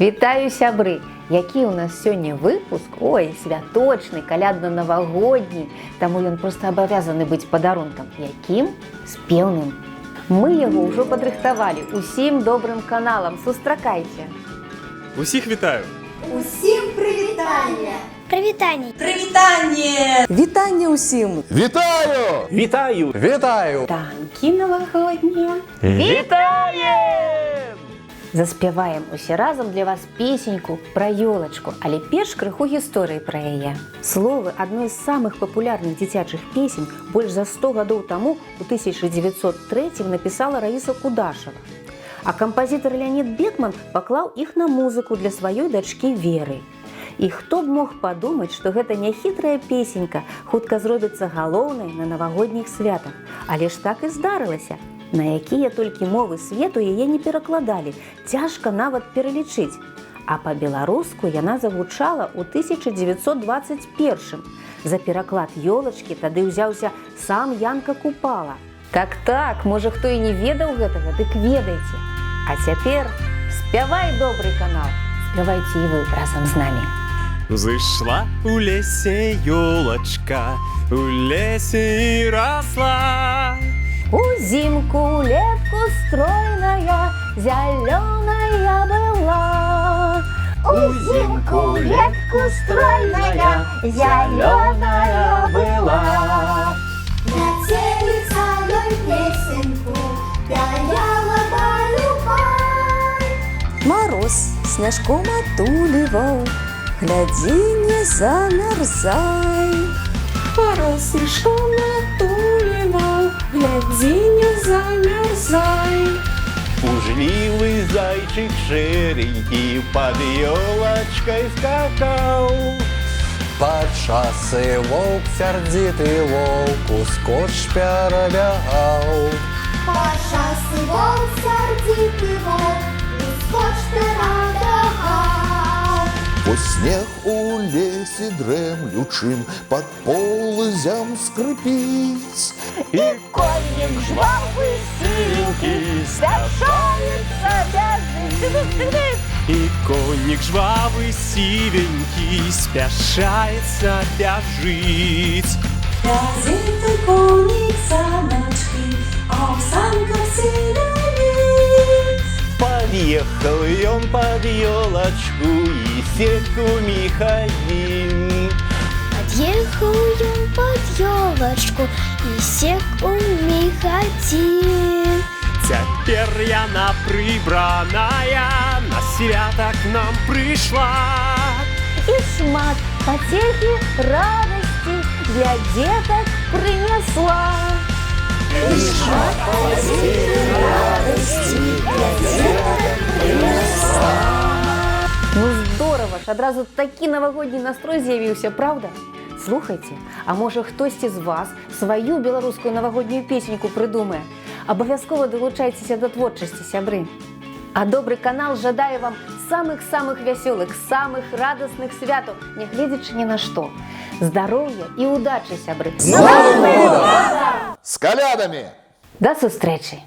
Вітаю, сябры! Які ў нас сёння выпуск? Ой, святочны, калядна-навагодні, таму ён проста абавязаны быць падарункам. Якім? Спеўным. Мы яго ўжо падрыхтавалі усім добрым каналам. Сустракайце! Усіх вітаю! Усім прывітанне! Прывітанне! Прывітанне! Вітанне ўсім! Вітаю! Вітаю! Вітаю! Танкі навагоднія! Вітаем! Заспяваем усе разам для вас песеньку пра ёлачку, але перш крыху гісторыі пра яе. Словы адной з самых папулярных дзіцячых песень больш за 100 гадоў таму у 1903 напісала Раіса Кудашева. А кампазітар Леонід Бекман паклаў іх на музыку для сваёй дачкі Веры. І хто б мог падумаць, што гэта няхітрая песенька хутка зробіцца галоўнай на навагодніх святах. Але ж так і здарылася. На якія толькі мовы свету яе не перакладалі, цяжка нават пералічыць. А па-беларуску яна загучала ў 1921. За пераклад ёлачкі тады ўзяўся сам Янка Купала. Так, можа, хто і не ведаў гэтага, дык ведайце. А цяпер спявай, добры канал, спявайце і вы разам з намі. Зышла у лесе ёлачка, у лесе і росла. Узимку улетку стройная, зеленая была. Узимку улетку стройная, зеленая была. Метелица ей песенку пяяла полюбай. Мороз снежком отуліваў, глядзі, не замярзай. Мороз снежком отуліваў, глядзі, не замярзай. Пужливый зайчик шеренький под ёлочкой скакал. Падчас воўк, сярдзіты воўк, ускоч перабягаў. Падчас волк, сярдзіты волк, ускоч перабягаў. Бо снег у лесе дрэмлючым пад полызям скрыпіць. И конник жвавый синенький спяшается бежит. И конник жвавый сивенький спяшается бежит. Бязит той коник саночки, а в санках синовей. Подъехал он под ёлочку и сетку Михаил. Подъехал ён под ёлочку і сек у міхаці. Цяпер яна прыбраная, на свята к нам прыйшла. І шмат пацехі, радасці для дзетак прынесла. И шмат пацехі, радасці для дзетак прынесла. Ну здорава ж, адразу такі навагодні настрой з'явіўся, правда? Слухайце, а можа хтосьці з вас сваю беларускую навагоднюю песеньку прыдумае? Абавязкова далучайцеся да творчасці, сябры. А добры канал жадае вам самых-самых вясёлых, самых радасных святаў, нягледзячы ні на што. Здароўя і удачы, сябры! З Новым годом! З калядамі! Да сустрэчы!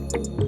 Thank you.